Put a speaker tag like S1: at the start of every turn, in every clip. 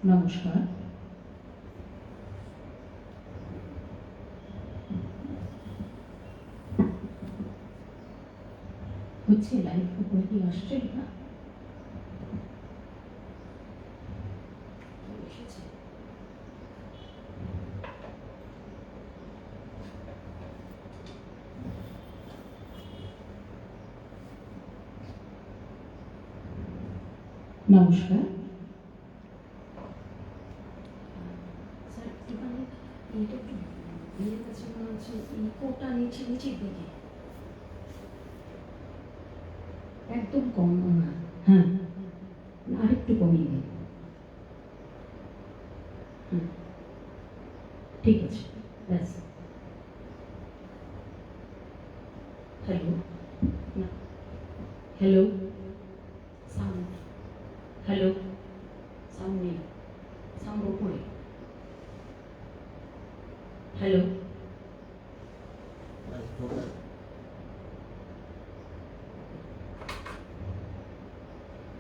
S1: নমস্কার। হচ্ছে লাইভ উপরে কি আসছে না? নমস্কার। একদম কম না, হ্যাঁ আরেকটু কমিয়ে দিন। ঠিক আছে, ব্যাস। Hello, hello, sound, hello, sound নেই, সাউন্ড ওপরে। Hello,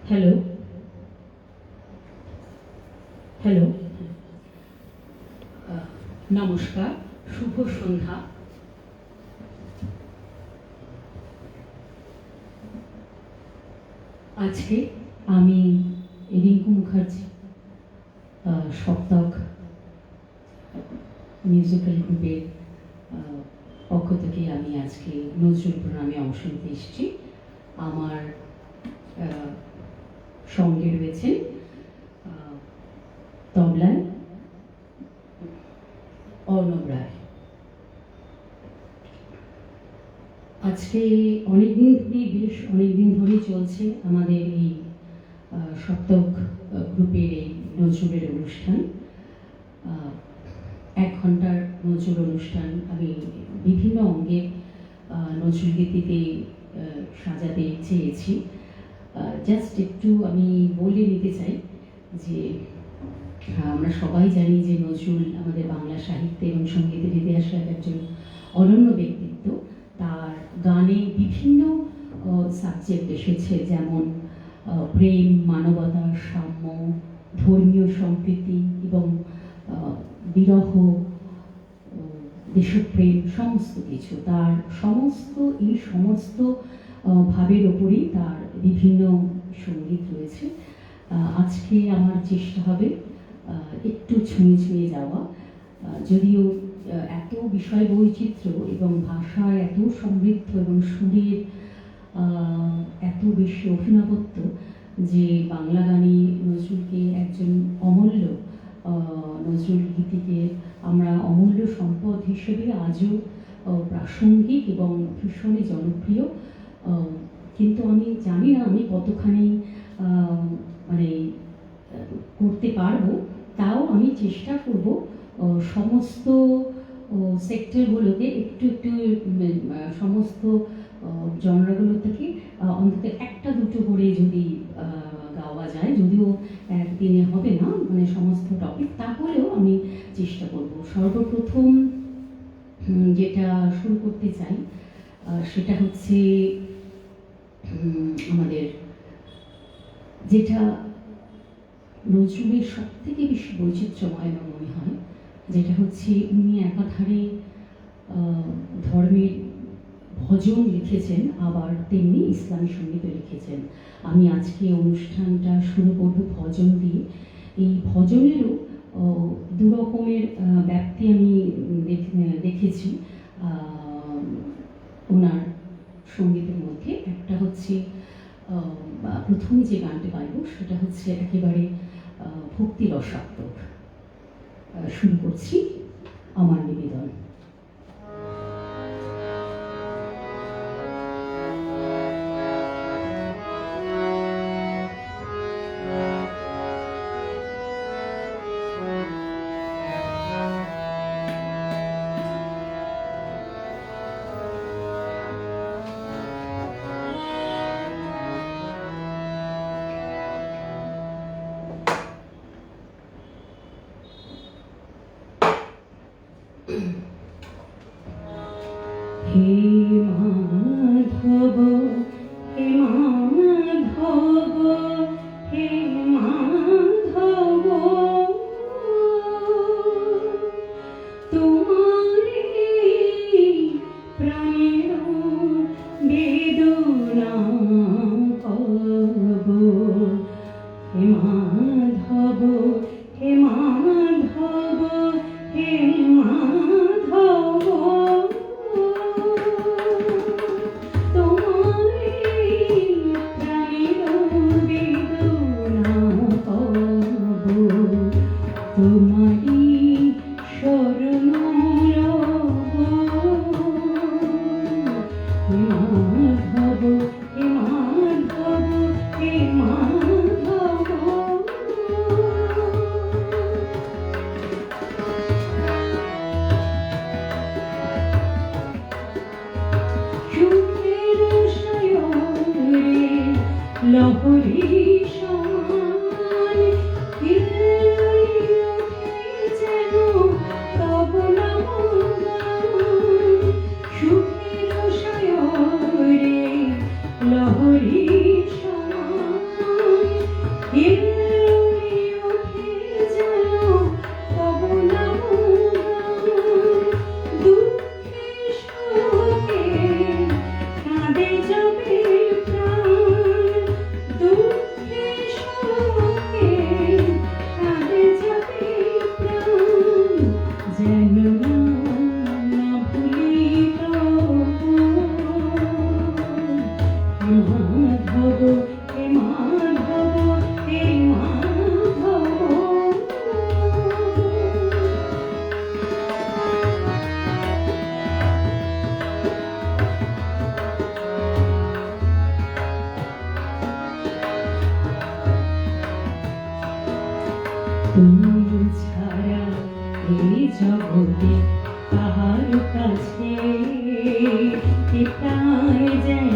S1: hello, hello. নমস্কার, শুভ সন্ধ্যা। আজকে আমি রিঙ্কু মুখার্জি সপ্তক মিউজিক্যাল গ্রুপের পক্ষ থেকে আমি আজকে নজরুল প্রণামে অংশ নিতে এসেছি। আমার সঙ্গে রয়েছে তবলায় অর্ণব রায়। আজকে বেশ অনেকদিন ধরেই চলছে আমাদের এই সপ্তক গ্রুপের এই নজরুলের অনুষ্ঠান। 1 ঘন্টার নজরুল অনুষ্ঠান আমি বিভিন্ন অঙ্গে নজরুল গীতিতে সাজাতে চেয়েছি। জাস্ট একটু আমি বলে নিতে চাই যে আমরা সবাই জানি যে নজরুল আমাদের বাংলা সাহিত্য এবং সঙ্গীতের ইতিহাসের একজন অনন্য ব্যক্তিত্ব। তার গানে বিভিন্ন সাবজেক্ট এসেছে, যেমন প্রেম, মানবতা, সাম্য, ধর্মীয় সম্প্রীতি এবং বিরহ, দেশপ্রেম, সমস্ত কিছু। তার সমস্ত ভাবের ওপরেই তার বিভিন্ন সঙ্গীত রয়েছে। আজকে আমার চেষ্টা হবে একটু ছুঁয়ে যাওয়া, যদিও এত বিষয় বৈচিত্র্য এবং ভাষার এত সমৃদ্ধ এবং সুরের এত বেশি অভিনবত্ব যে বাংলা গানে নজরুলকে একজন অমূল্য নজরুল গীতিকে আমরা অমূল্য সম্পদ হিসেবে আজও প্রাসঙ্গিক এবং ভীষণই জনপ্রিয়। কিন্তু আমি জানি না আমি কতখানি মানে করতে পারবো। তাও আমি চেষ্টা করব সমস্ত সেক্টরগুলোকে একটু সমস্ত জনরাগুলো থেকে অন্তত 1-2 করে যদি গাওয়া যায়, যদিও একদিনে হবে না মানে সমস্ত টপিক, তাহলেও আমি চেষ্টা করব। সর্বপ্রথম যেটা শুরু করতে চাই সেটা হচ্ছে আমাদের যেটা নজরুলের সবথেকে বেশি বৈচিত্র্যময় আমার মনে হয়, যেটা হচ্ছে উনি একাধারে ধর্মের ভজন লিখেছেন, আবার তেমনি ইসলামী সঙ্গীতও লিখেছেন। আমি আজকে অনুষ্ঠানটা শুরু করব ভজন দিয়ে। এই ভজনেরও 2 রকমের ব্যাপ্তি আমি দেখেছি ওনার সঙ্গীতের মধ্যে। একটা হচ্ছে প্রথম যে গানটি গাইব সেটা হচ্ছে একেবারে ভক্তি রসাত্মক। শুরু করছি আমার নিবেদন। হে মাধব, হে মাধব, হে মাধব। হে মাধব, হে মাধব, হে মাধব, তোমারে প্রাণের বেদনা কব, তোমারি শরণ রব। হে মাধব, হে মাধব, হে মাধব, সুখের সায়রে লহরী সমান হিল্লোলে ওঠে যেন তব নামগান। সুখের সায়রে লহরী সমান হিল্লোলে ওঠে যেন তব নামগান। দুঃখে শোকে কাঁদে যাবে প্রাণ, দুঃখে শোকে কাঁদে যাবে প্রাণ, যেন না ভুলি তবু। হে মাধব, হে মাধব, হে মাধব, তুমি ছাড়া এই জগতে কাহার কাছে এ প্রাণ যেন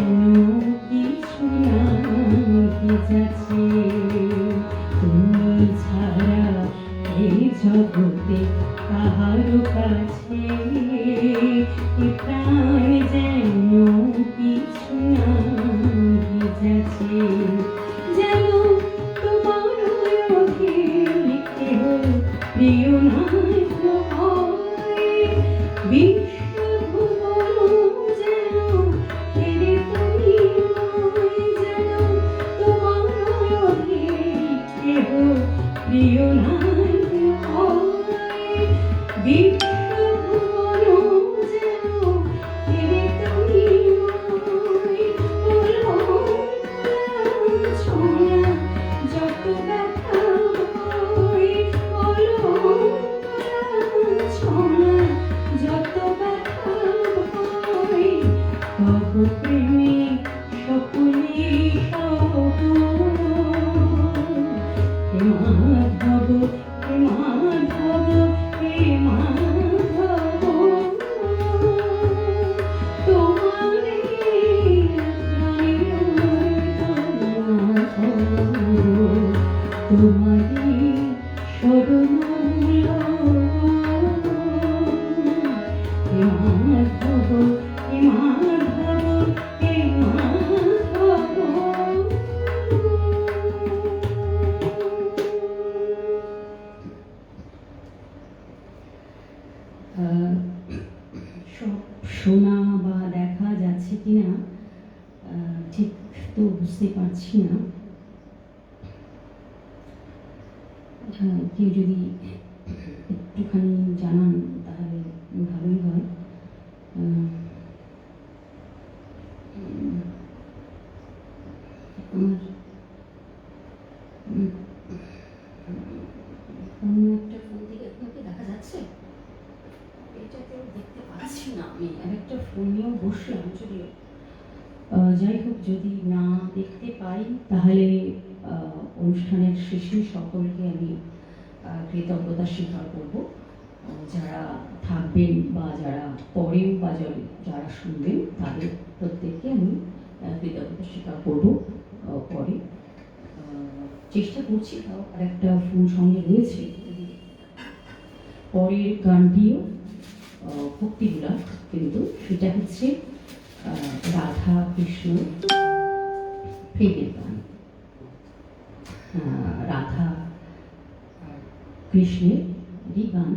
S1: কিছু না যাচ্ছে। তুমি ছাড়া এই জগতে কাহার কাছে এ প্রাণ যেন কিছু না যাচ্ছে। যেন তোমার অধীন কেহ প্রিয় নাথ হয়, বিশ্বভুবন যেন হেরে তন্ময়। যেন তোমার অধীন কেহ প্রিয় নাথ হয়, বিশ্বভুবন যেন হেরে তন্ময়। লাঞ্ছনা যত ব্যথা হয়, লাঞ্ছনা যত ব্যথা হয়, তব প্রেমে সকলে সব। হে মাধব, হে মাধব, হে মাধব, তোমারে প্রাণের বেদনা কব, তোমারি শরণ লব। হে মাধব, হে মাধব, হে মাধব। সব শোনা বা দেখা যাচ্ছে কিনা ঠিক তো বুঝতে পারছি না। কেউ যদি একটুখানি জানান তাহলে ভালোই হয়। আমার অন্য একটা ফোন থেকে আপনাকে দেখা যাচ্ছে, এটাতেও দেখতে পাচ্ছি না আমি। আরেকটা ফোন নিয়েও বসলাম, যদিও যাই হোক, যদি না দেখতে পাই তাহলে অনুষ্ঠানের শেষে সকলকে আমি কৃতজ্ঞতা স্বীকার করব। যারা থাকবেন বা যারা পরেও বা যারা শুনবেন তাদের প্রত্যেককে আমি কৃতজ্ঞতা স্বীকার করব পরে। চেষ্টা করছি, তাও আরেকটা ফোন সঙ্গে রয়েছে। পরের গানটিও ভক্তিমূলক, কিন্তু সেটা হচ্ছে রাধা কৃষ্ণ প্রেমের গান। রাধা কৃষ্ণেরই গান,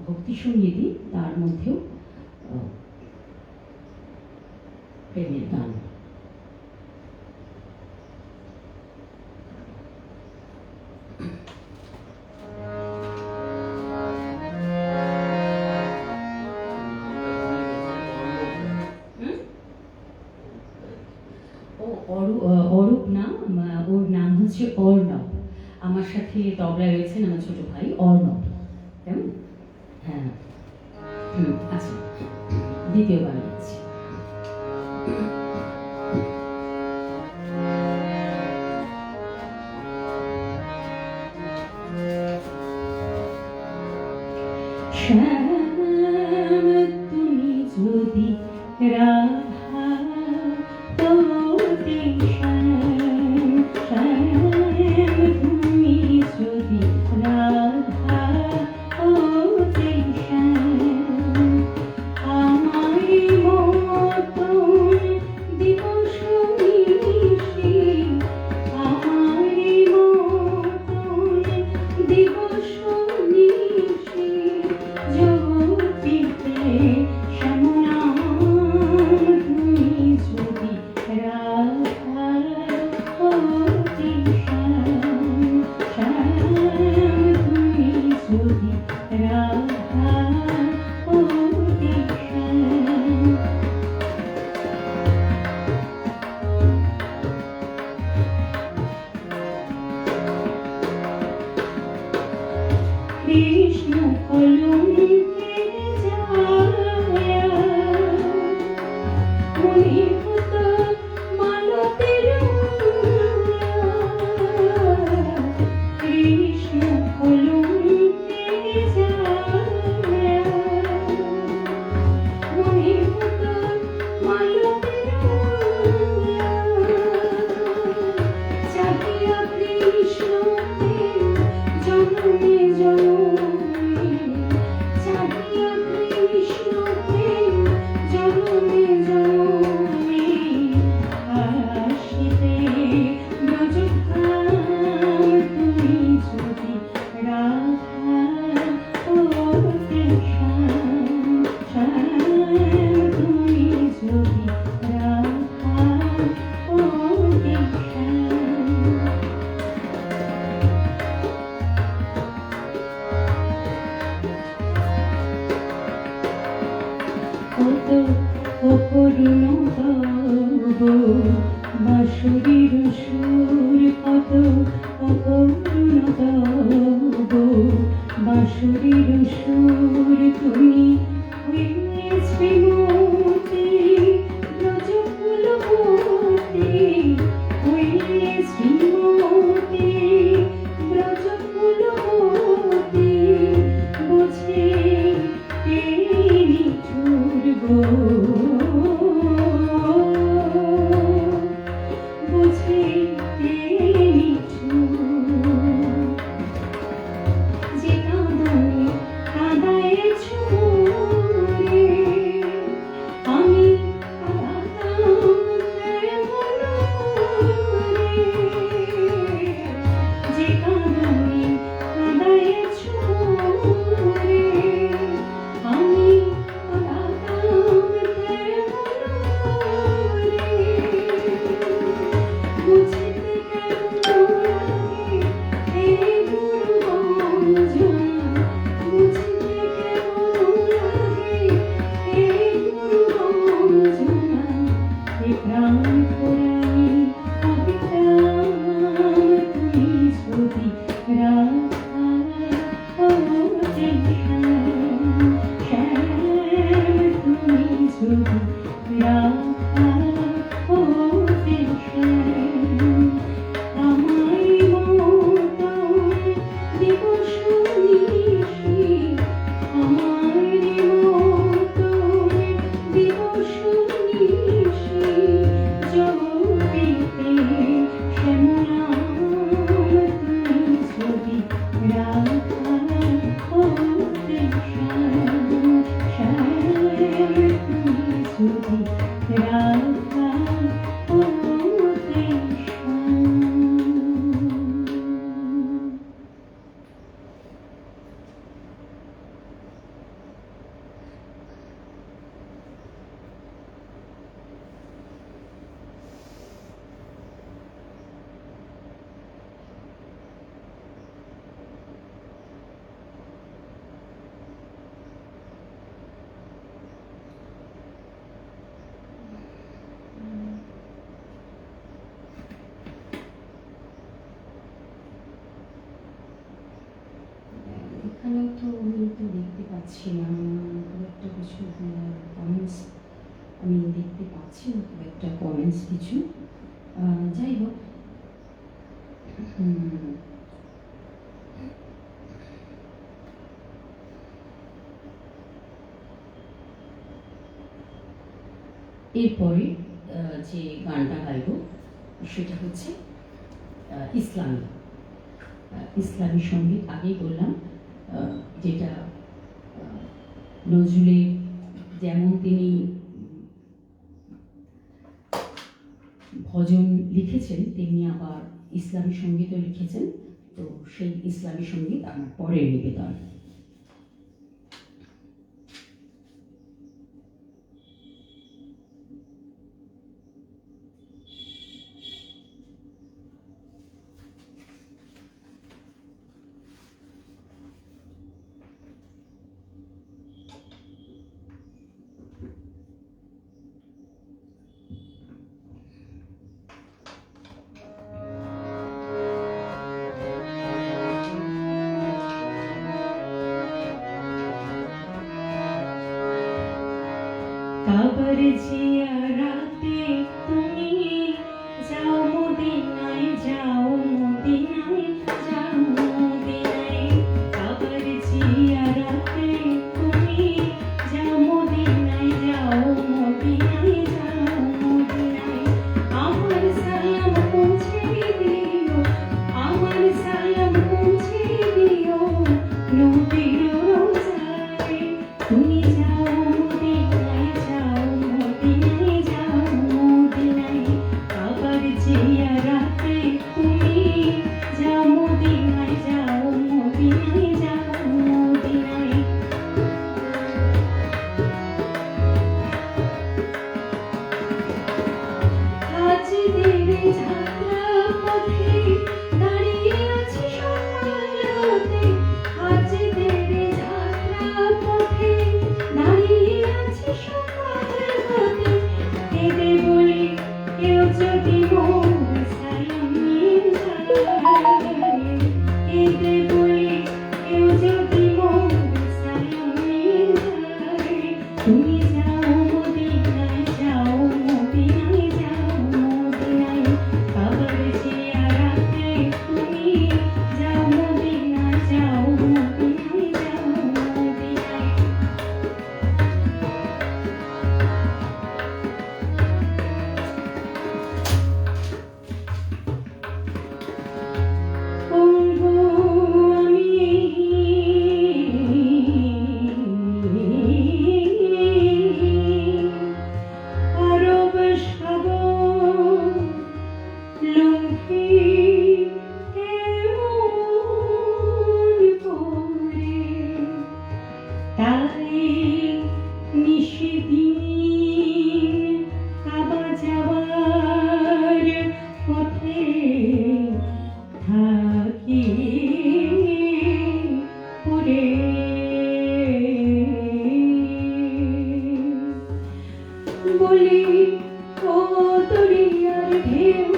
S1: ভক্তি সঙ্গীতই, তার মধ্যেও প্রেমের গান। অর্ণব। আমার সাথে তবলায় রয়েছেন আমার ছোট ভাই অর্ণব। কেমন? হ্যাঁ, আচ্ছা, দ্বিতীয় গান গাচ্ছি। শ্যাম তুমি যদি রাধা হতে, শ্যাম তুমি যদি রাধা হতে, শ্যাম আমার মতন দিবস নিশি, আমার মতন দিবস নিশি জগতিতে শ্যামনাম তুমি যদি রাধা হতে, শ্যাম তুমি যদি রাধা হতে, শ্যাম কৃষ্ণ কলঙ্কের ছায়া মনে হতো মালতের কৃষ্ণ কলঙ্কের ছায়া মনে হতো মালতের চাহিয়া কৃষ্ণকে জনমে জনমে, চাহিয়া কৃষ্ণকে জনমে জনমে, আসিতে ব্রজধাম তুমি যদি রাধা হতে, শ্যাম তুমি যদি রাধা হতে, শ্যাম কত অকরুণ তব বাঁশরীর সুর, কত অকরুণ তব বাঁশরীর সুর, তুমি হইলে শ্রীমতী ব্রজকুলবতী, হইলে শ্রীমতী ব্রজকুলবতী, বোঝে নিঠুর গো, বোঝে নিঠুর যে কাঁদনে কাঁদায়েছ মোরে, তো আমি তো দেখতে পাচ্ছি না খুব একটা কিছু কমেন্টস, আমি দেখতে পাচ্ছি না খুব একটা কমেন্টস কিছু। যাই হোক, এরপরে যে গানটা গাইব সেটা হচ্ছে ইসলামী ইসলামী সঙ্গীত। আগেই বললাম যেটা নজরুলের যেমন তিনি ভজন লিখেছেন তেমনি আবার ইসলামী সঙ্গীতও লিখেছেন। তো সেই ইসলামী সঙ্গীত আমার পরের নিবেদন। কাবার জিয়ারাতে তুমি যাও মদিনায়, যাও মদিনায়, যাও মদিনায়। কাবার জিয়ারাতে তুমি যাও মদিনায়, যাও মদিনায়, যাও মদিনায়। আমার সালাম পৌঁছে দিও, আমার সালাম পৌঁছে দিও নবীর রোজায়। তুমি যাও মদিনায়, যাও মদিনায়, যাও মদিনায়। কাবার জিয়ারাতে তুমি যাও মদিনায়, যাও মদিনায়, যাও মদিনায়। হাজিদের যাত্রা পথে দাঁড়িয়ে আছি সকালতে, হাজিদের যাত্রা পথে দাঁড়িয়ে আছি সকালতে। কেঁদে বলি কেউ যদি মোর সালাম নিয়ে যায়, কেঁদে বলি কেউ যদি মোর সালাম নিয়ে যায়। তুমি যাও মদিনায়, যাও মদিনায়, যাও মদিনায়। কাবার জিয়ারাতে তুমি যাও মদিনায়, যাও মদিনায়, যাও মদিনায়। পঙ্গু আমি আরব সাগর লঙ্ঘি কেমন করে, তাই নিষেদিন কাবা যাওয়ার পথে থাকি পড়ে। বলি ও দরিয়ার ঢেউ,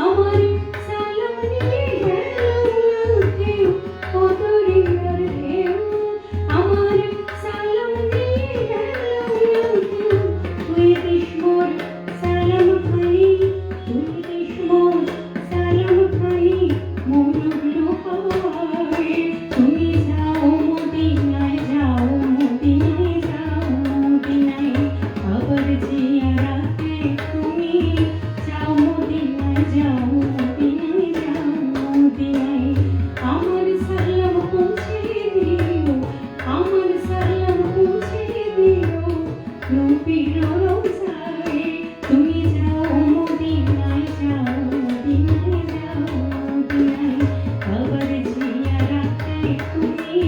S1: আমার সালাম নিয়ে গেল কেউ। ও দরিয়ার ঢেউ, আমার সালাম নিয়ে গেল কেউ। তুই দিস মোর সালাম খানি, তুই দিস মোর সালাম খানি মরুল হাওয়ায়। তুমি যাও মদিনায়, যাও মদিনায়, যাও মদিনায়। কাবার জিয়ারাতে তুমি যাও মদিনায়, যাও মদিনায়, যাও মদিনায়। আমার সালাম পৌঁছে দিও, আমার সালাম পৌঁছে দিও নবীর রোজায়। তুমি যাও মদিনায়, যাও মদিনায়, যাও মদিনায়। কাবার জিয়ারাতে তুমি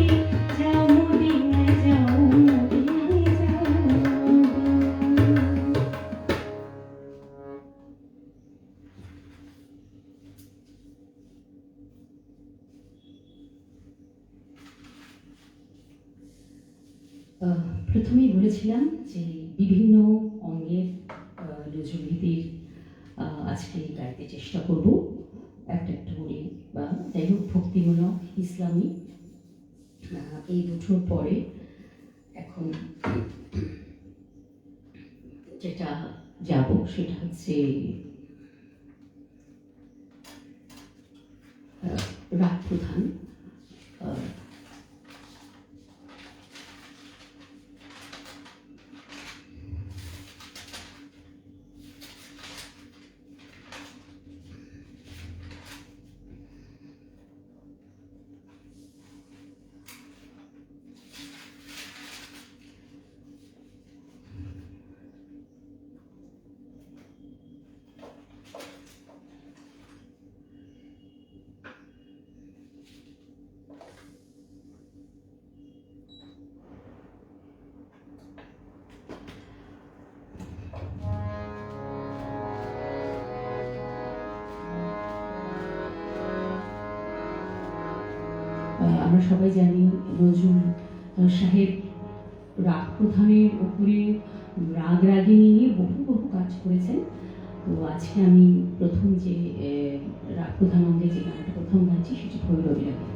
S1: যাও মদিনায়, যাও মদিনায়, যাও মদিনায়। প্রথমেই বলেছিলাম যে বিভিন্ন অঙ্গের নজরুলগীতির আজকে গাইতে চেষ্টা করব একটা একটা করে, বা যাই হোক ভক্তিমূলক ইসলামী এই দুটোর পরে এখন যেটা যাব সেটা হচ্ছে রাগ প্রধান। আমরা সবাই জানি নজরুল সাহেব রাগ প্রধানের উপরে রাগ রাগিনী নিয়ে বহু বহু কাজ করেছেন। তো আজকে আমি প্রথম যে রাগ প্রধান অঙ্গে যে গানটা প্রথম গাইছি সেটি ভৈরবী রাগে।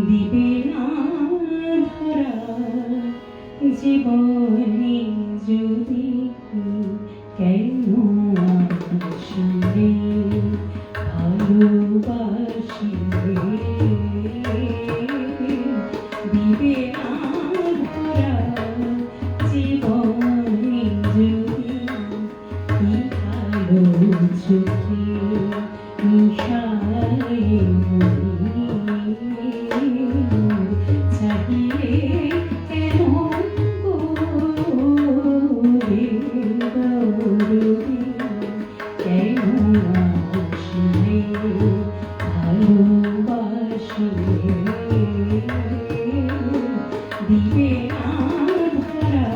S1: দিবে না ধরা জীবনে যদি কেন আসলে ভালোবাসিলে দিবে না ধরা জীবনে যদি কি ভালো চোখে নিশায় দিবে না ধরা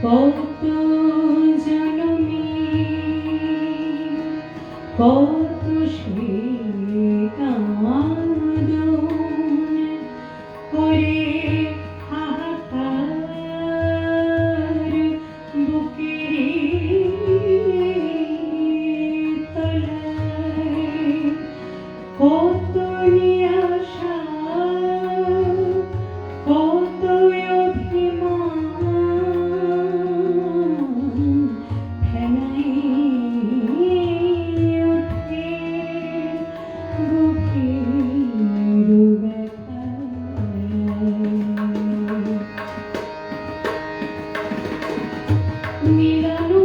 S1: কত জনমে কত সে কাঁদন করে হাহাকার বুকের তলায় কত নিরাশা কত অভিমান ফেনাই ওঠে বুকের ব্যথায় মিলানো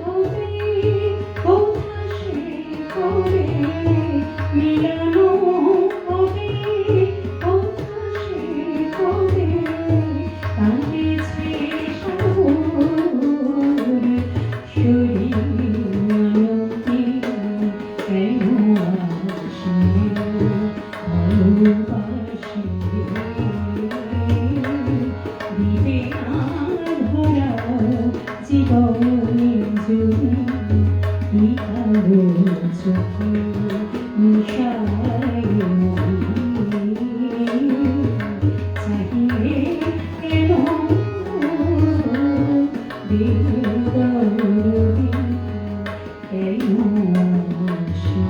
S1: হবে কোথা সে করে মিলানো হবে কোথা সে করে কাঁদেছে সাগর শরীর মানবী কেন আসে ভালোবাসে দিবে আধরা জীবনে জুড়ে কি আলো চোখে নিশায় চাহিয়ে কেন বেদরদি কেন আসে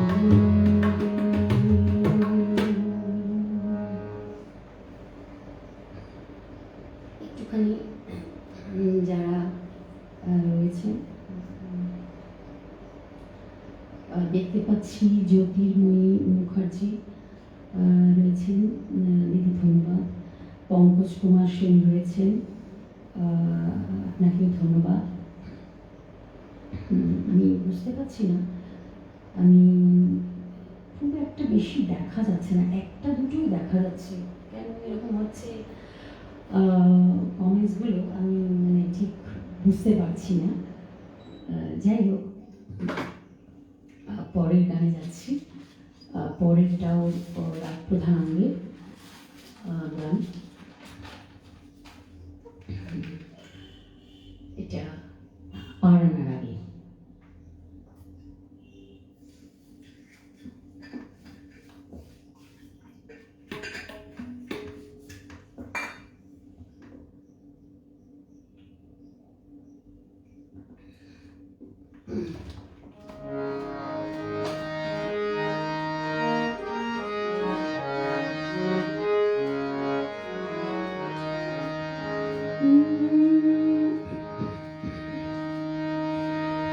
S1: একটুখানি যারা রয়েছেন দেখতে পাচ্ছি জ্যোতির্ময়ী মুখার্জি রয়েছেন, দিদি ধন্যবাদ। পঙ্কজ কুমার সেন রয়েছেন, আপনাকেও ধন্যবাদ। আমি বুঝতে পারছি না, আমি খুব একটা বেশি দেখা যাচ্ছে না, একটা দুটোই দেখা যাচ্ছে, কেন এরকম হচ্ছে কমেন্টসগুলো আমি মানে ঠিক বুঝতে পারছি না। যাই হোক, পরের গানে যাচ্ছি। পরেরটাও রাগ প্রধান অঙ্গের গান। এটা পারানার আগে।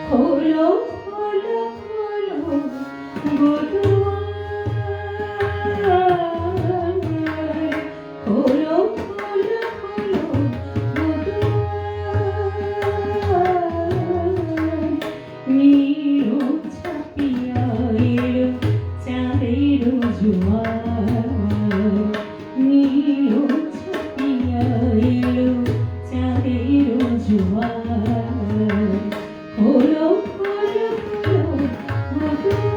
S1: খোলো খোলো খোলো গোদুয়ার, খোলো খোলো খোলো গোদুয়ার, নীল ছাপিয়া এলো চাঁদের জোয়ার, নীল ছাপিয়া এলো চাঁদের জোয়ার, খোলো খোলো খোলো গোদুয়ার,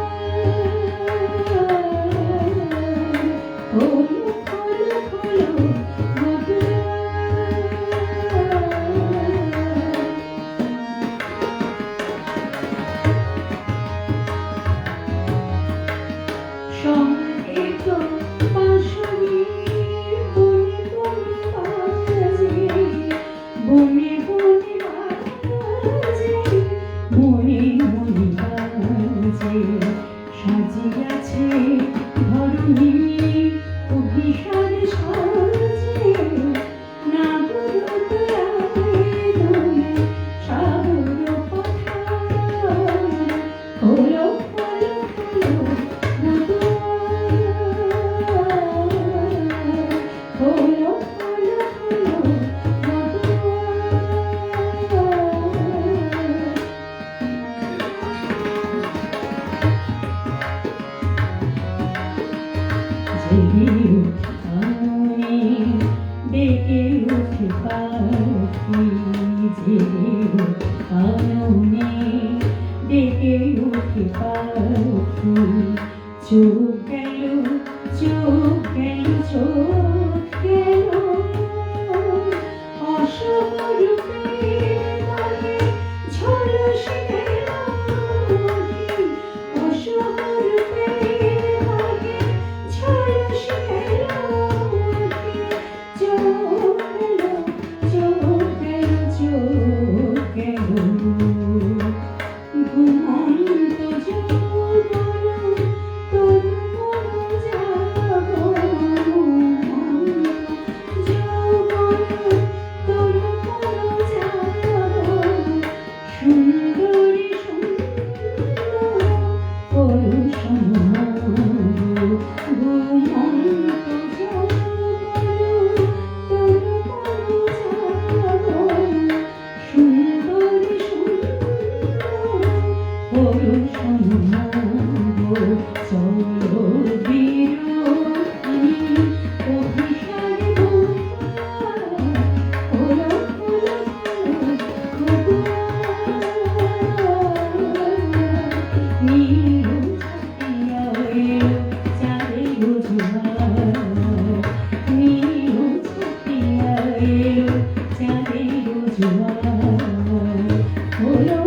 S1: খোলো খোলো খোলো গোদুয়ার। সঙ্গে তো বাঁশরি বনে বনে বাজে, বনে বনে বাজে, মনে মনে বাজে, সাজিয়াছে ধরণী অভিসার সাজে, নাগরদোলায় দোলে সাগর পাথার, খোলো খোলো খোলো গোদুয়ার, খোলো খোলো খোলো জেগে ওঠে আনে, ডেকে ওঠে পাখি, জেগে ওঠে আনে, ডেকে ওঠে পাখি, চোখ গেল চোখ গেল চোখ গেল অসহায় রূপে ঝলস গেল অসহায় রূপে ঝলস গেল চোখ গেল চোখ গেল চোখ গেল ঘুমন্ত যৌবন তোর মন যাব ঘুমন্ত যৌবন তোর মন যাব সুন্দরী সুন্দর পরশ ঘুমন্ত যৌবন তোর মন যাব সুন্দরী সুন্দর চলো বিরোধী অভিসারে ওলো নীল ছাতিয়া এলো চাঁদে জোয়ার নীল ছাতিয়া এলো চাঁদে জোয়ার ওলো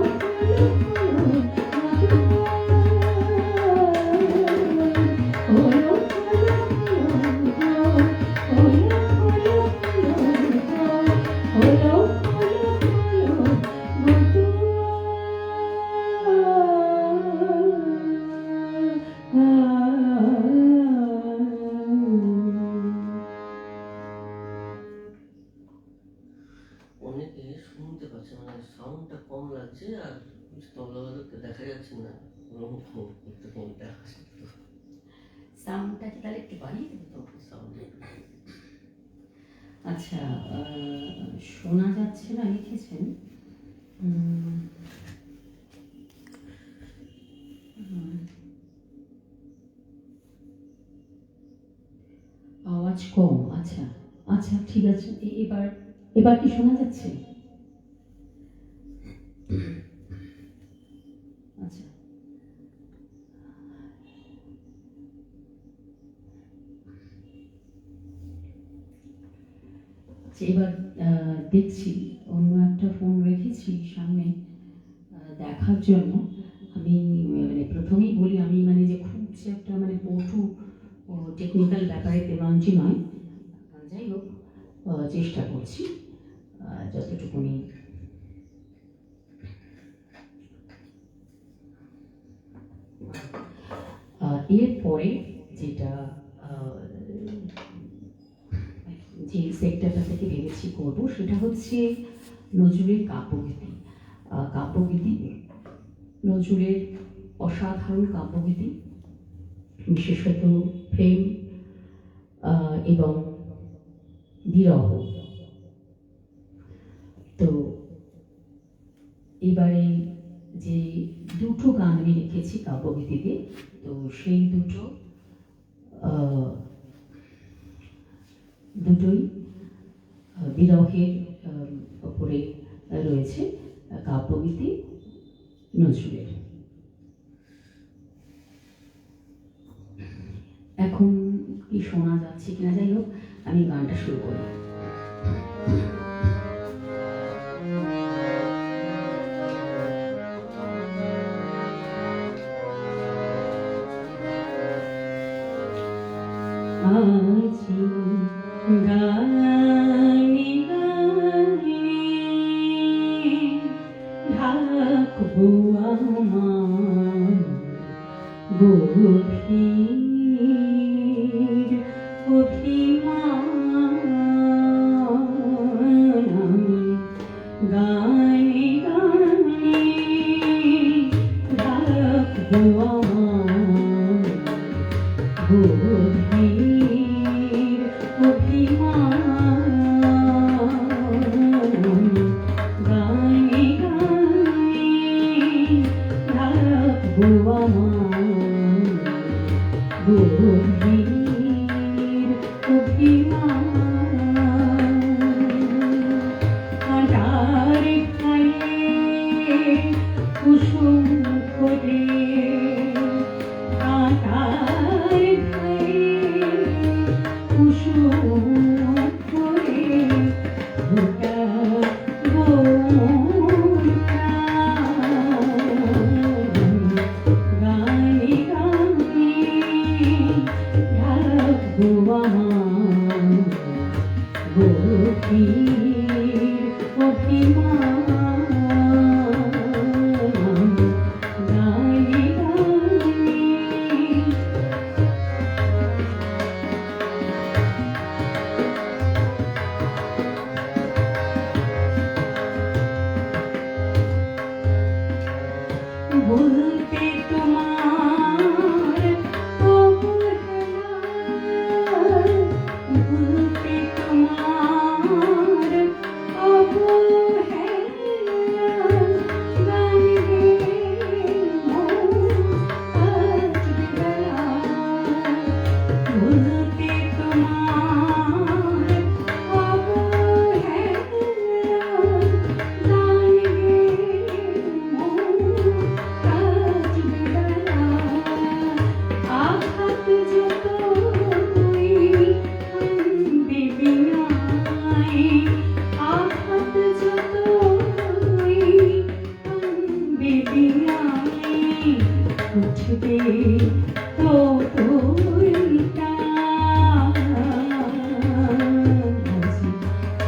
S2: অনেকে শুনতে পাচ্ছে মানে সাউন্ডটা কম লাগছে আর তবলাবাদককে দেখা যাচ্ছে না ওরকম করতে কম দেখা যাচ্ছে
S1: সাউন্ডটা কি তাহলে একটু বাড়িয়ে দেবো তো
S2: সাউন্ড
S1: আচ্ছা শোনা যাচ্ছে না লিখেছেন আওয়াজ কম আচ্ছা আচ্ছা ঠিক আছে এবার এবার কি শোনা যাচ্ছে আচ্ছা এবার দেখছি অন্য একটা ফোন রেখেছি সামনে দেখার জন্য আমি মানে প্রথমেই বলি আমি মানে যে খুব যে একটা মানে পটু টেকনিক্যাল ব্যাপারে তেমনটি নয় যাই হোক চেষ্টা করছি যতটুকুনি এরপরে যেটা যে সেক্টরটা থেকে ভেবেছি করব সেটা হচ্ছে নজরুলের কাব্যগীতি কাব্যগীতি নজরুলের অসাধারণ কাব্যগীতি বিশেষত প্রেম এবং বিরহ তো এবারে যে দুটো গান আমি লিখেছি কাব্যগীতিতে তো সেই দুটোই বিরহের ওপরে রয়েছে কাব্যগীতি নজরুলের এখন কি শোনা যাচ্ছে কিনা যাই হোক আমি গানটা শুরু করি আজি গানে গানে ঢাকবো আমার গভীর অভিমান আমি গানে গানে ঢাকবো আমার গভীর অভিমান গানে গানে ঢাকবো আমার গভীর অভিমান আধার খায়ে কুসুম করে আধার খায়ে রাখবো আমার গভীর অভিমান গানে গানে বলতে তোমার অবহেলা বলতে তোমার অবহেলা গান গেয়ে আজ বেলা বলতে তোমার অবহেলা গান গেয়ে আঘাত যতই কান্দে বিনায় আঘাত যতই কান্দে বিনায় উঠবে ততই টান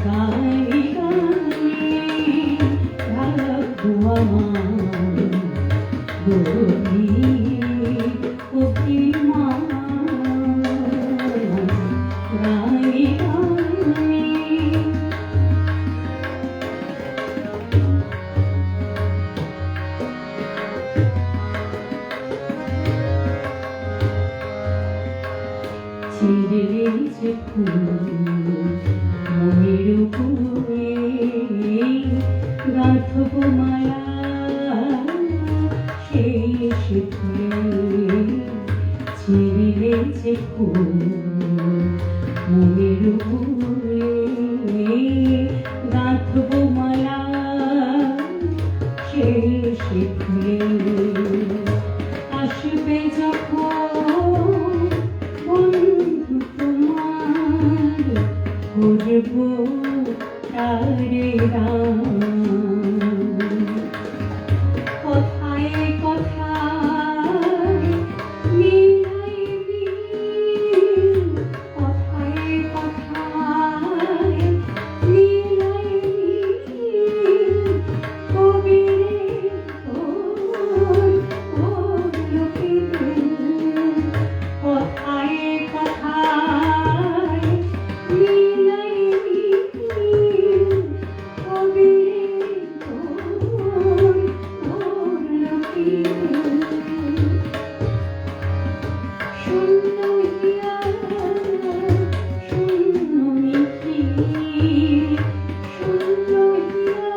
S1: গানে গানে রাখবো আমার গভীর অভিমান গানে গানে ছিঁড়লে যে ফুল মনের উপরে গাঁথবো মালা শেষ ফুলে ছিঁড়লে যে ফুল মনের উপরে গাঁথবো মালা শেষ ফুলে আসবে যখন বন্ধু তোমার করবো তারে কথায় কথায় মিলাই মিল কথায় কথায় মিলাই মিল কবিরে তোর লোকে কথায় কথায় মিলাই মিল কবিরে তোর লোকে শূন্য হিয়া শূন্য মিটি শূন্য হিয়া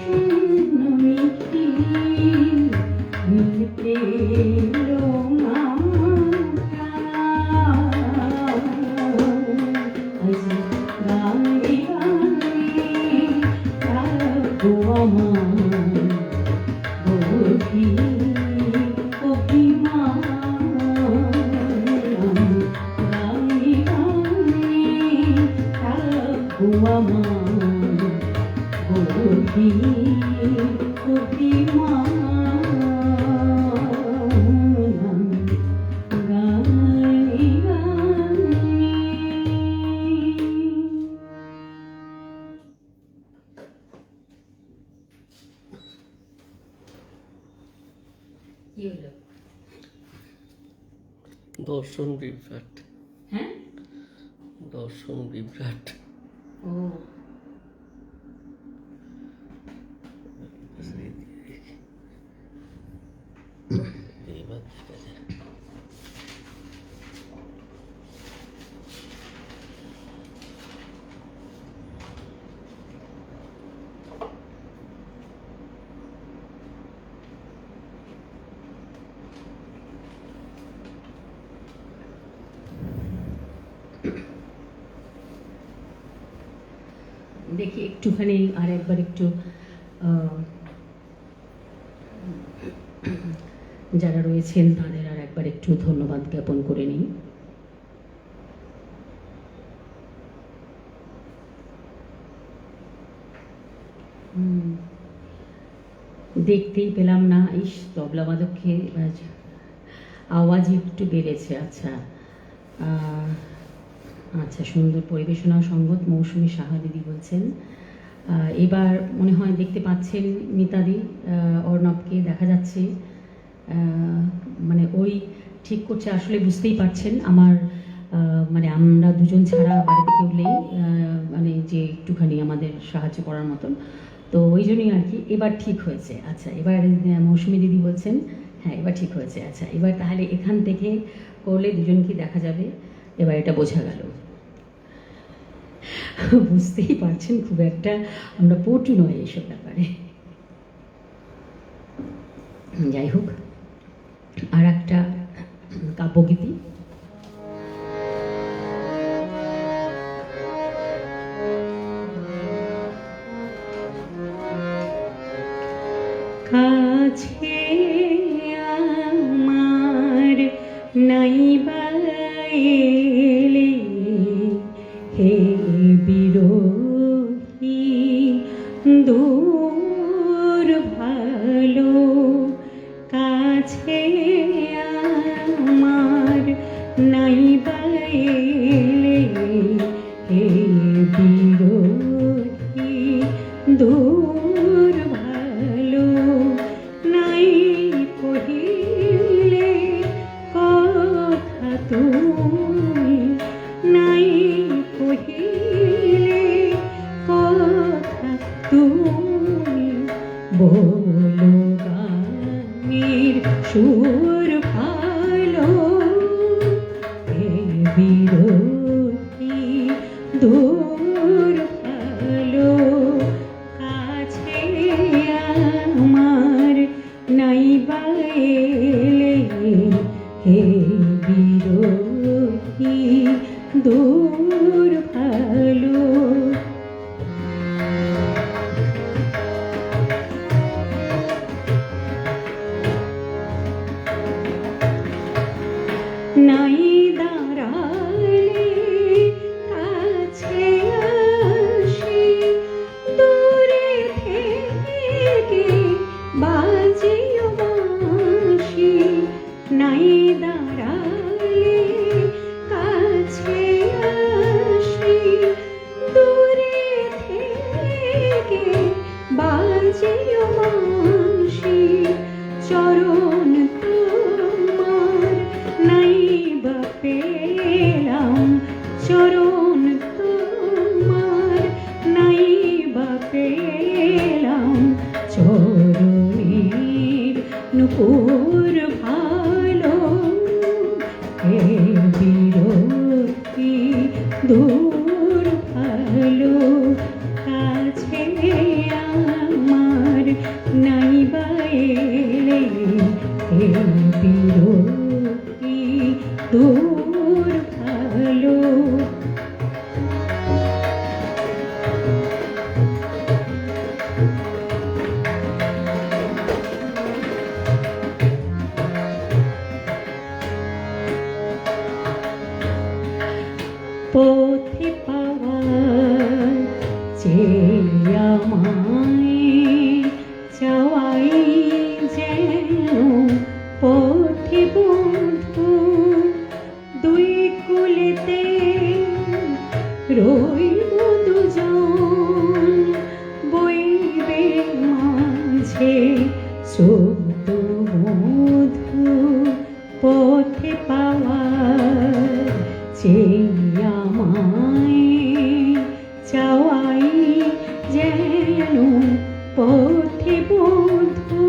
S1: শূন্য মিটি মিলতে গানে গানে রাখবো আমার গভীর অভিমান গানে গানে রাখবো আমার গভীর অভিমান গানে গানে কি হলো
S2: দর্শন বিভ্রাট
S1: হ্যাঁ
S2: দর্শন বিভ্রাট
S1: ও
S2: এবার দেখা যায়।
S1: দেখি একটুখানি আর একবার একটু যারা রয়েছেন তাদের আর একবার একটু ধন্যবাদ জ্ঞাপন করে নিই। দেখতেই পেলাম না, ইস তবলাবাদককে আওয়াজ একটু বেড়েছে। আচ্ছা, আচ্ছা, সুন্দর পরিবেশনা ও সঙ্গত মৌসুমী সাহা দিদি বলছেন। এবার মনে হয় দেখতে পাচ্ছেন মিতাদি, অর্ণবকে দেখা যাচ্ছে, মানে ওই ঠিক করছে, আসলে বুঝতেই পারছেন আমার মানে আমরা দুজন ছাড়া বাড়িতে কেউ নেই, মানে যে একটুখানি আমাদের সাহায্য করার মতন, তো ওই জন্যই আর কি। এবার ঠিক হয়েছে। আচ্ছা, এবার মৌসুমী দিদি বলছেন হ্যাঁ এবার ঠিক হয়েছে। আচ্ছা, এবার তাহলে এখান থেকে করলে দুজনকে দেখা যাবে, এবার এটা বোঝা গেল। বুঝতেই পারছেন খুব একটা আমরা পটু নয় এইসব ব্যাপারে। যাই হোক, আর একটা কাব্যগীতি। কাছে আমার নাইবা এলে হে বিরোহী দূর ভালো, কাছে আমার নাইবা এলে হে বিরোহী দূর ভালো, নাই কহিলে কথা তুমি, নাই কহিলে কথা তুমি, বলো গানের সুর ভালো, হে বিরোহী দূর ভালো, কাছে আমার নাইবা এলে হে বিরোহী দূর ভালো। নাই দাঁড়ালে কাছে আসি, দূরে থেকে বাজিও বাঁশি, নাই দাঁড়ালে কাছে আসি, দূরে থেকে বাজিও বাঁশি, চরণ তোমার নাইবা পেলাম, চরণ তোমার নাইবা পেলাম, চরণের নুপুর ভালো, হে বিরোহী দূর ভালো, কাছে আমার নাইবা এলে হে বিরোহী দূর ভালো। পথে পাওয়া চেয়ে আমায় চাওয়াই যেন পথে বন্ধু, দুই কুলেতে রইব দুজন, বইবে মাঝে স্রোত মধু, পথে পাওয়া চেয়ে আমায় চাওয়াই যেন পথে বন্ধু,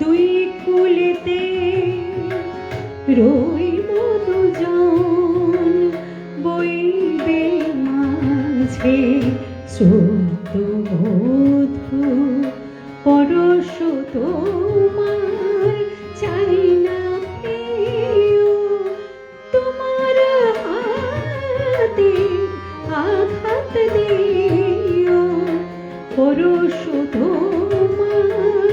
S1: দুই কুলেতে রইব দুজন, বইবে মাঝে স্রোত মধু, পরশ তোমার চাই না প্রিয়, তোমার হাতে আঘাত দিও, পরশ তোমার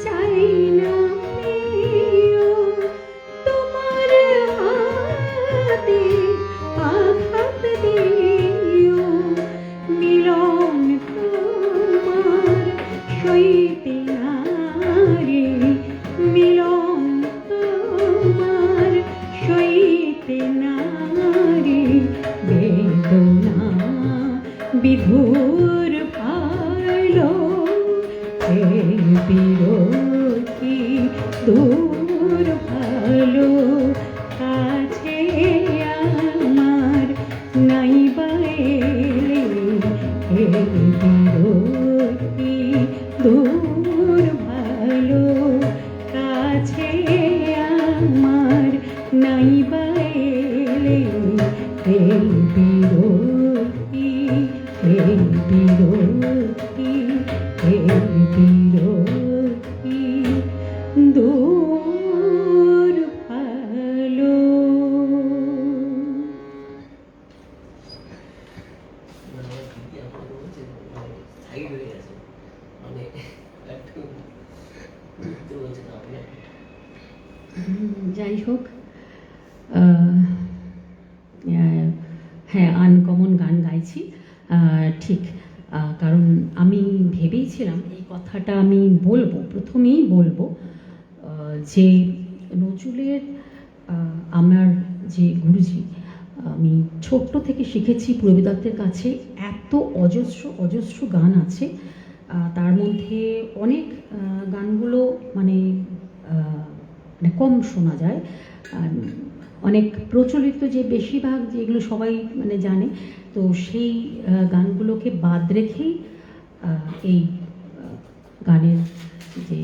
S1: চাই না প্রিয়, তোমার হাতে আঘাত দিও, মিলন তোমার সইতে নারে, মিলন এলে এই বিরতি, এই বিরতি, এই বিরতি দূর ভালো।
S2: মানে দিদি আপনাকে বলছে মানে সাইড হয়ে গেছে, মানে একটু বুঝতে বলছেন আপনি।
S1: যাই হোক, হ্যাঁ আনকমন গান গাইছি ঠিক, কারণ আমি ভেবেইছিলাম এই কথাটা আমি বলবো, প্রথমেই বলবো যে নজরুলের আমার যে গুরুজি, আমি ছোট্ট থেকে শিখেছি পূরবী দত্তের কাছে। এত অজস্র অজস্র গান আছে, তার মধ্যে অনেক গানগুলো মানে কম শোনা যায়, অনেক প্রচলিত যে বেশিরভাগ যেগুলো সবাই মানে জানে, তো সেই গানগুলোকে বাদ রেখেই এই গানের যে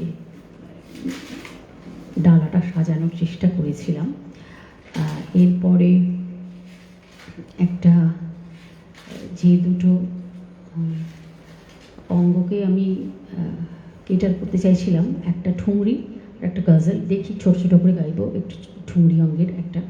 S1: ডালাটা সাজানোর চেষ্টা করেছিলাম। এরপরে একটা যে দুটো অঙ্গকে আমি কেটার করতে চাইছিলাম, একটা ঠুংরি আর একটা গজল, দেখি ছোট ছোট করে গাইবো। একটু ঠুংরি অঙ্গের একটা।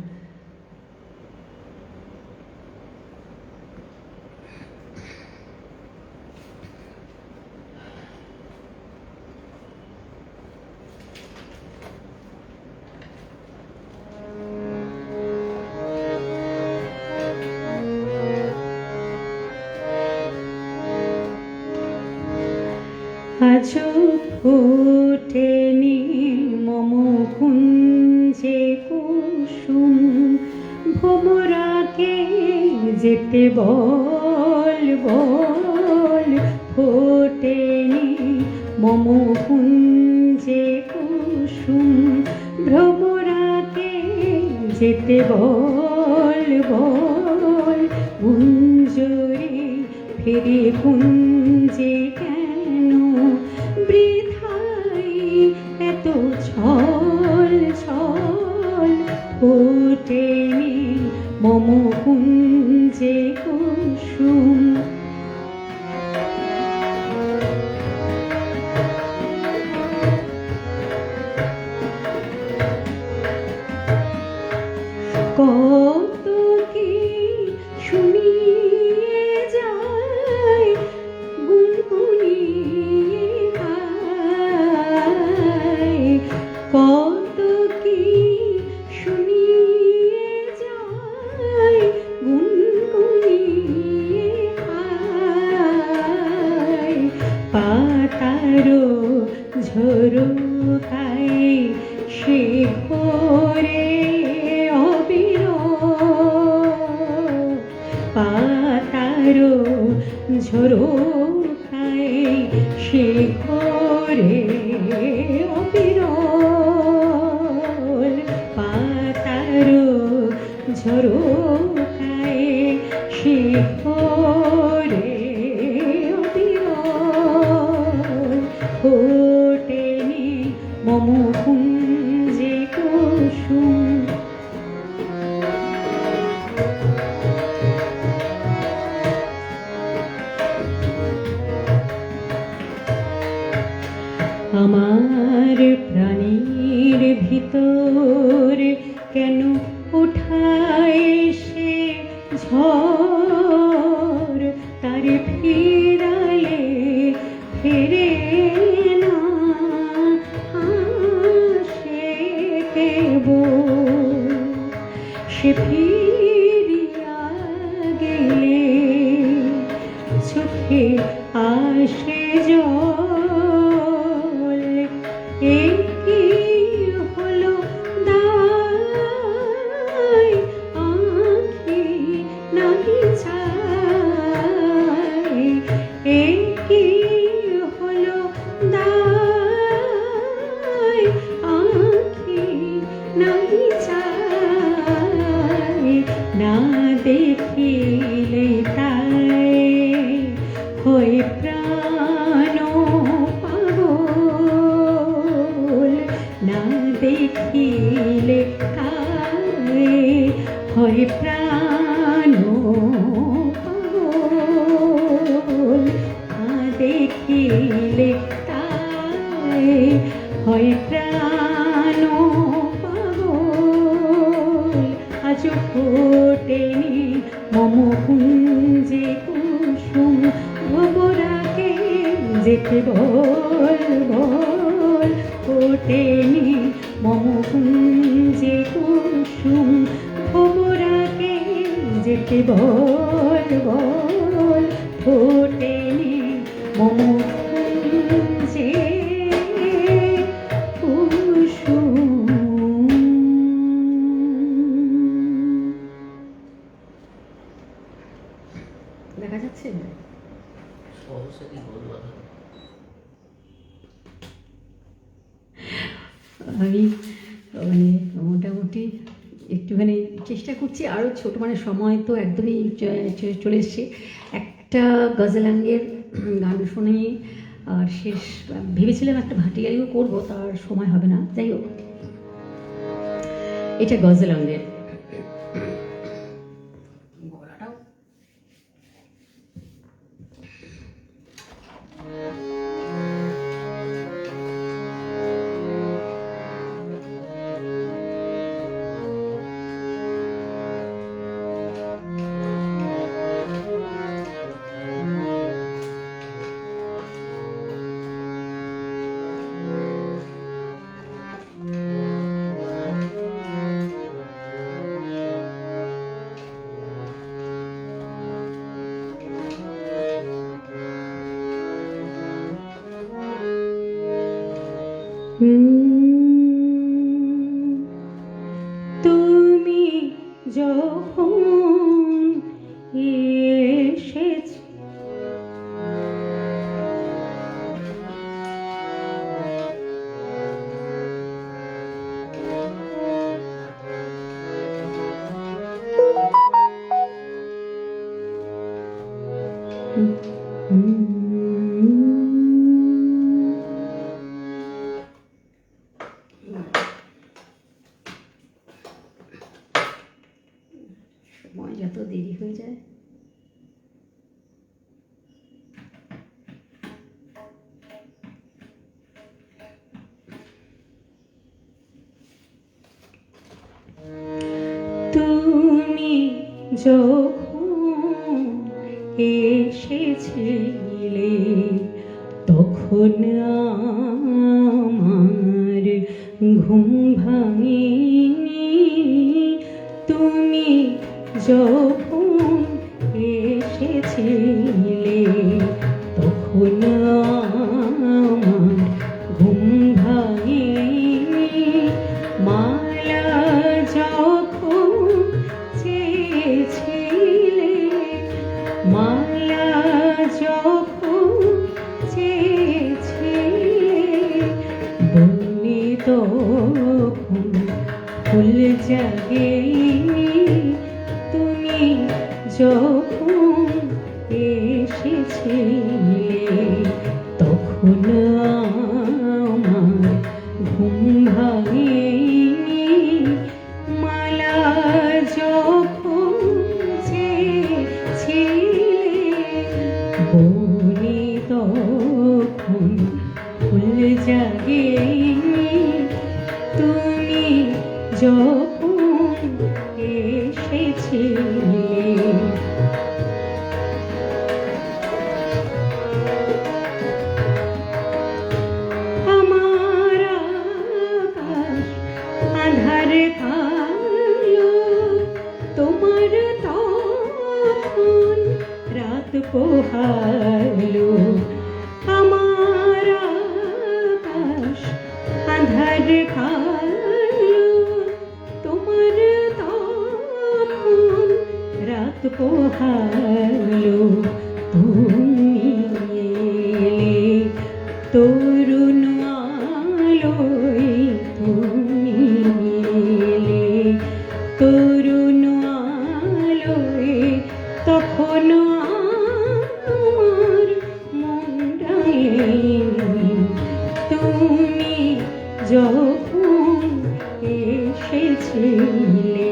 S1: আজো ফোটেনি মম কুঞ্জে কুসুম, ভোমরাকে যেতে বল বল। ফোটেনি মম কুঞ্জে কুসুম, ভ্রমরাকে যেতে বল বল। গুঞ্জরে ফিরে কুঞ্জে কেন বৃথাই এত ছল ছল। ফোটেনি মম কুঞ্জে কুসুম। কত কি শুনিয়ে যায় গুনগুনিয়ে গায়। কত কি শুনিয়ে যায় গুনগুনিয়ে গায়। পাতারো ঝরোকায় সে ঘরে পাতারো ঝরোকায় সে ঘরে অবিরল। পাতারো ঝরোকায় সে ঘরে অবিরল। ফোটেনি মম কুঞ্জে কুসুম। আমার প্রাণীর ভিতর কেন ওঠায় সে ঝড়, তার ফিরালে ফিরে না আসে কেবল। সে ফিরিয়া গেলে চোখে আসে জল। এ কি হলো দায় আঁখি নাহি চায়। এ কি হলো দায় আঁখি নাহি চায়। না দেখিলে তাই হয়ে প্রাণ পাগল। না দেখিলে তাই হয় প্রাণ পাগল, দেখিলে তাই হয় প্রাণ পাগল। আজ ফোটেনি মম কুঞ্জে কুসুম, ভবরাকে যেতে বল বল। ফোটেনি মম কুঞ্জে কুসুম, ভবরাকে যেতে বল বল। ফোটেনি মম কুঞ্জে কুসুম। দেখা যাচ্ছে?
S2: সমস্যা কি বলবো?
S1: আমি মানে মোটামুটি একটুখানি চেষ্টা করছি আরও ছোট, মানে সময় তো একদমই চলে এসছে। একটা গজলাঙ্গের গান শুনে আর শেষ। ভেবেছিলাম একটা ভাটিয়ালিও করবো, তার সময় হবে না। যাই হোক, এটা গজলাঙ্গের। গলাটাও তুমি যখন এসেছ সময় যত দেরি হয়ে যায়। তুমি যখন এসেছিলে তখন আমার ঘুম ভাঙেনি। তুমি যখন এসেছিলে তখন আমার ঘুম ভাঙেনি। মালা যখন চেয়েছিলে, মালা যখন চেয়েছিলে, বনে তখন ফুল জাগেনি। তুমি যখন এসেছিলে তখন আমার ঘুম ভাঙেনি। মালা যখন চেয়েছিলে, বনে তখন ফুল জাগেনি। তুমি যখন এসেছিলে আমার আকাশ আঁধার কালো, তোমার তখন রাত পোহালো। আমার আকাশ আঁধার কালো, তোমার তখন রাত পোহালো। তুমি এলে তরুণ আলোয়, তুমি এলে তরুণ আলোয়, তখন আমার মনটায় তুমি যখন এসেছিলে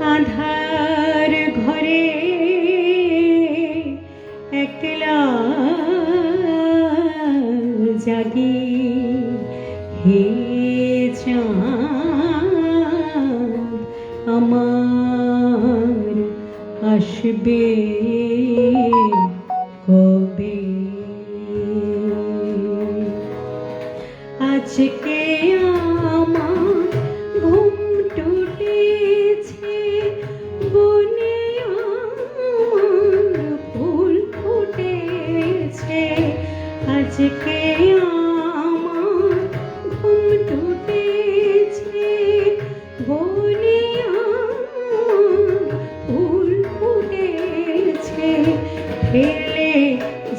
S3: আধার ঘরে একলা জাগি হে চাঁদ আমার আসবে কবে আজকে আমার ঘুম টুটেছে বনে আমার ফুল ফুটেছে আজকে আমার ঘুম টুটেছে বনে আমার ফুল ফুটেছে ফেলে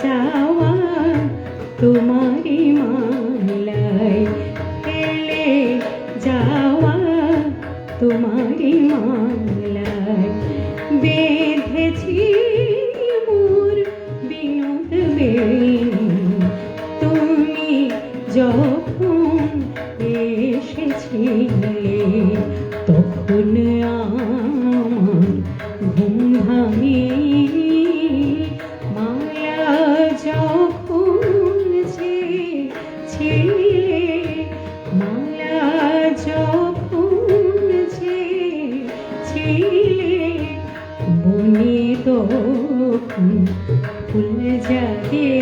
S3: যাওয়া তোমারি মালায় ফেলে যাওয়া তোমারি মালায় বেঁধেছি মোর বিনোদ বেণী তুমি যখন এসেছিলে তখন আমার ঘুম ভাঙেনি মায়া যখন যে ছিলে মায়া যখন যে ছিলে বনে তখন ফুল জাগে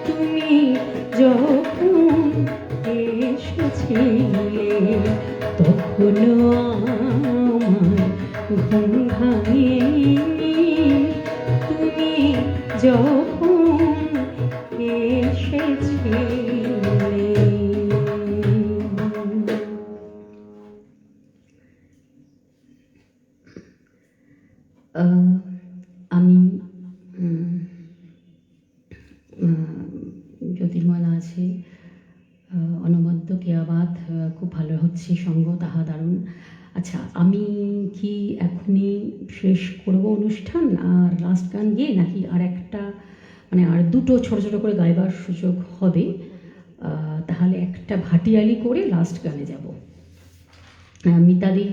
S3: তুমি যখন এসেছিলে তখন আমার ঘুম ভাঙেনি তুমি যখন এসেছিলে
S1: আমি জ্যোতির্মলা আছে অনবদ্য কেয়াবাত খুব ভালো হচ্ছে সঙ্গ তাহা দারুণ আচ্ছা আমি কি এখনই শেষ করব অনুষ্ঠান আর লাস্ট গান গিয়ে নাকি আর একটা মানে আর দুটো ছোট ছোট করে গাইবার সুযোগ হবে তাহলে একটা ভাটিয়ালি করে লাস্ট গানে যাব মিতাদি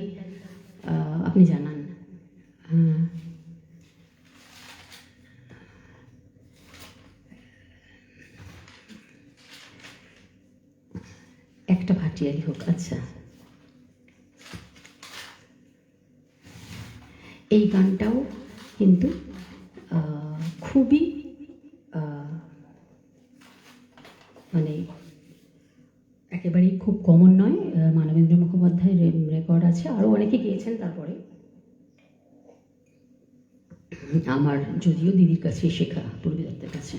S1: আপনি জানান একটা ভাটিয়ালি হোক আচ্ছা এই গানটাও কিন্তু খুবই মানে একেবারেই খুব কমন নয় মানবেন্দ্র মুখোপাধ্যায়ের রেকর্ড আছে আরও অনেকে গিয়েছেন তারপরে আমার যদিও দিদির কাছে শেখা পূর্বী দত্তের কাছে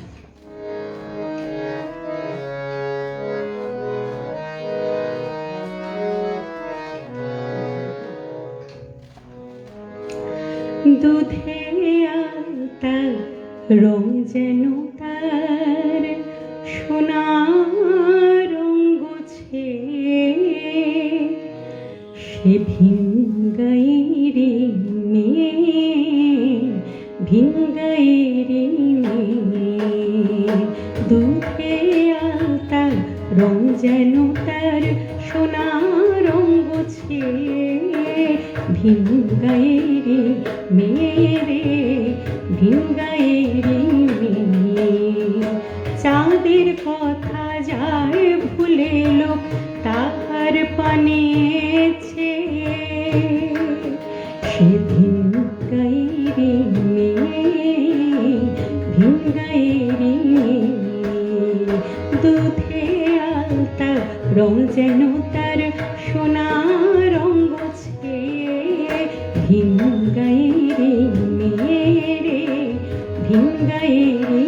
S3: দুধে আলতা রং যেন তার সোনা রঙ্গছে সে ভিঙ্গাইরে মেয়ে ভিঙ্গাইরে মেয়ে দুধে আলতা রং যেন তার সোনা রঙ্গছে ভিঙ্গাইরে মেরে ভিঙ্গাইরে মেয়ে চাঁদের কথা যায় ভুলে লোক তাহার পানেছে সে ভিঙ্গাইরে মেয়ে ভিঙ্গাইরে মেয়ে দুধে আলতা রং যেন তার সোনা রঙ্গছে ভিঙ্গাইরে মেরে ভিঙ্গাইরে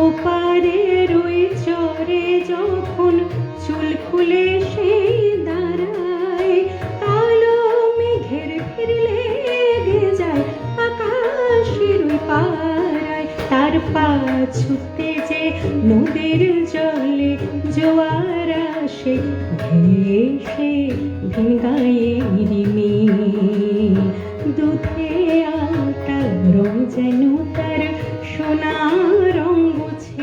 S3: ওপারে রই চরে যখন চুল খুলে সে দাঁড়ায় কালো মেঘের ফিরলে লেগে যায় আকাশের ওই পাড়ায় তার পা ছুটতে যে নদীর জলে জোয়ার আসে ভেসে ভিঙ্গাইরে মেয়ে দুধে আলতা রং যেন তার সোনা রঙ্গছে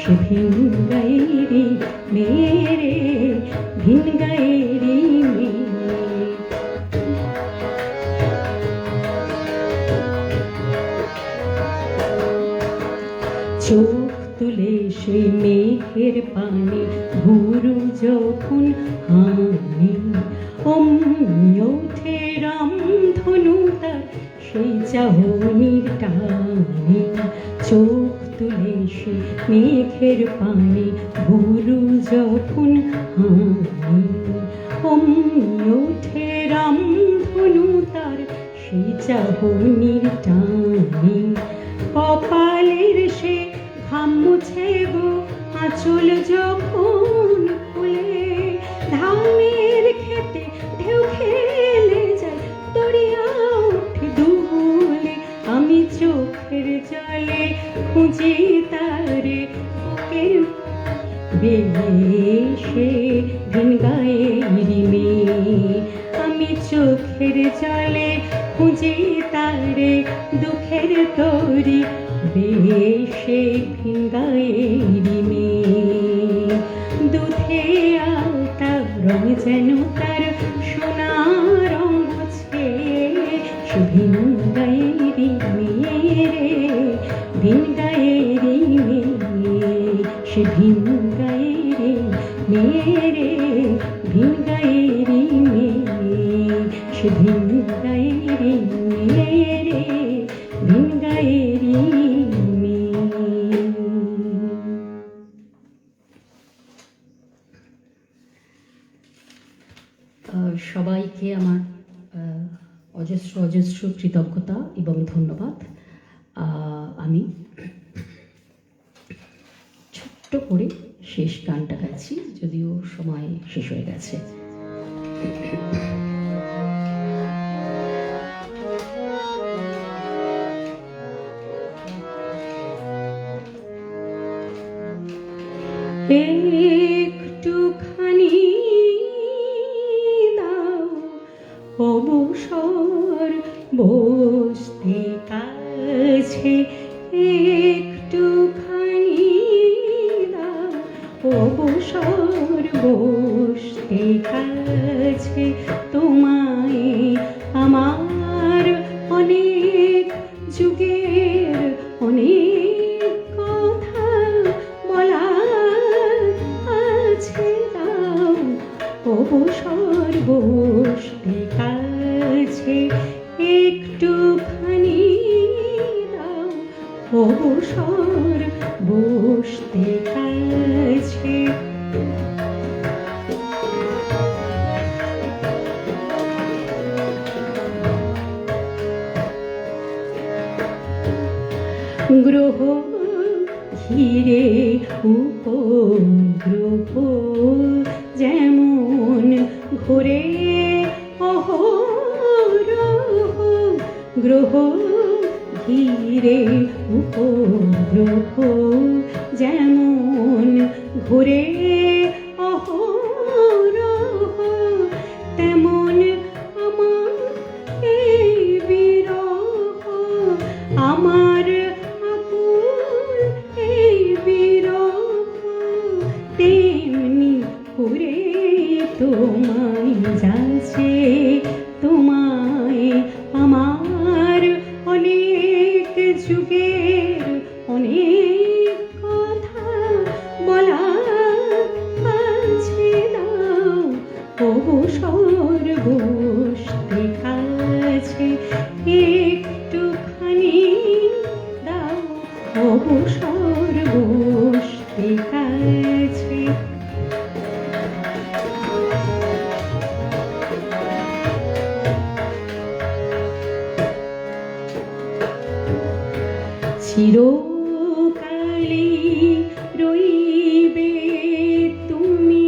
S3: সে ভিন গায়েরি মেরে ভিন গায়েরি মেয়ে। চোখ তুলে সে মেঘের পানে ভুরু যখন হানি, অমনি ওঠে রামধনু তার সেই চাহনির টানে। চোখ তুলে সে মেঘের পানে ভুরু যখন হানি, অমনি ওঠে রামধনু তার সেই চাহনির টানে। কপালের সে ঘাম মুছে গো আঁচল যখন খুলে, ধানের খেতে ঢেউ খেলে যায় দরিয়া উঠে দুলে। আমি চোখের জলে খুঁজি তারে বুকের বেশে ভিন গায়েরি মেয়ে। আমি চোখের জলে খুঁজি তারে দুঃখের তরি বেশে ভিন গায়েরি মেয়ে। দুধে আলতা রং যেন তার সোনা রং আছে, সে ভিন গায়েরি মেয়ে রে ভিন গায়েরি মেয়ে। সে ভিন গায়েরি মেয়ে রে ভিন গায়েরি মেয়ে। সে ভিন গায়েরি মেয়ে রে ভিন গায়েরি মেয়ে।
S1: সবাইকে আমার অজস্র অজস্র কৃতজ্ঞতা এবং ধন্যবাদ। আমি ছোট্ট করে শেষ গানটা গাইছি, যদিও সময় শেষ হয়ে গেছে।
S3: একটুখানি দাও অবসর বসতে কাছে, একটুখানি দাও অবসর বসতে কাছে। তোমায় আমার অনেক যুগের অনেক কথা বলার আছে, দাও অবসর বসতে কাছে। একটুখানি দাও অবসর বসতে কাছে। গ্রহ ঘিরে উপগ্রহ যেমন ঘুরে অহরহ, গ্রহ ঘিরে উপগ্রহ যেমন ঘুরে অহরহ, তেমন আমার এই বিরহ। আমার আকুল এই বিরহ তেমনি করে তোমায় যাচ্ছে। তোমায় আমার অনেক যুগের অনেক কথা বলা আছে, দাও অবসর বসতে কাছে। একটুখানি দাও অবসর বসতে কাছে। চিরকালই রইবে তুমি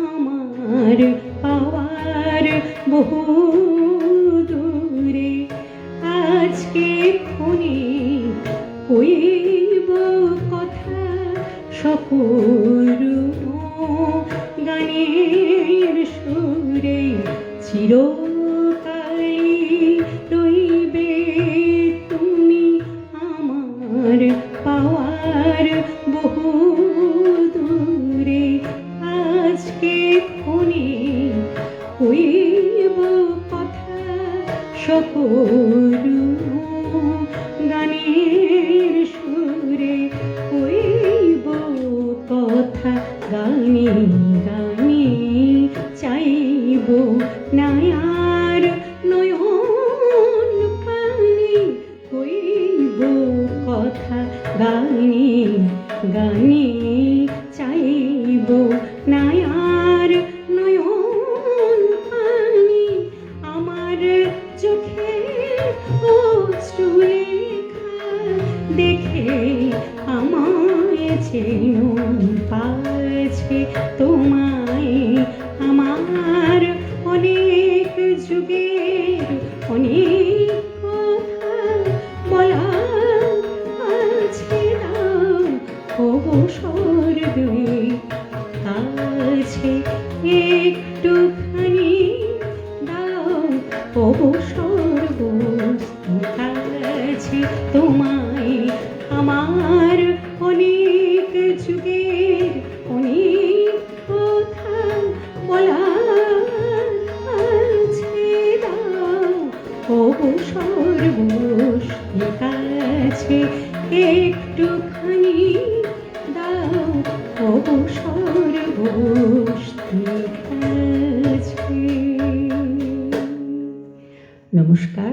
S3: আমার পাওয়ার বহু দূরে। আজকে ক্ষণে কইব কথা সকল গানের সুরে। চিরকালই রইবে তুমি আমার পাওয়ার বহু গানে চাইব না আর নয়ন পানি, আমার চোখে অশ্রুলেখা দেখে আমায় চেন পাচ্ছে তোমায়, আমার অনেক যুগের অনেক কথা বলা আছে, দাও অবসর দুই কাছে একটুখানি, দাও অবসর বস্তু কাছে তোমায়, আমার অনেক যুগের অনেক কথা বলা আছে, দাও অবসর বস্তু কাছে একটুখানি, দাও অবসর বস্তু কাছে। নমস্কার।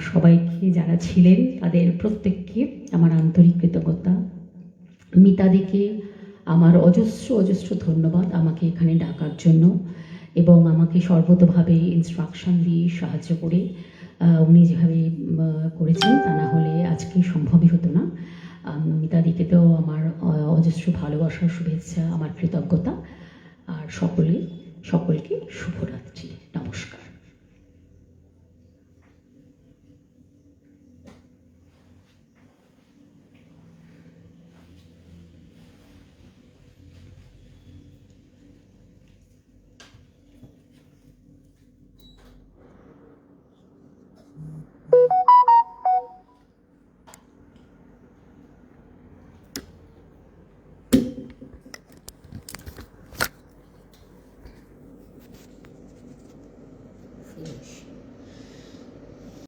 S3: সবাইকে যারা ছিলেন তাদের প্রত্যেককে আমার আন্তরিক কৃতজ্ঞতা। মিতাদিকে আমার অজস্র অজস্র ধন্যবাদ আমাকে এখানে ডাকার জন্য এবং আমাকে সর্বতোভাবে ইনস্ট্রাকশন দিয়ে সাহায্য করে উনি যেভাবে করেছেন তা না হলে আজকে সম্ভবই হতো না। মিতাদিকে তো আমার অজস্র ভালোবাসার শুভেচ্ছা, আমার কৃতজ্ঞতা।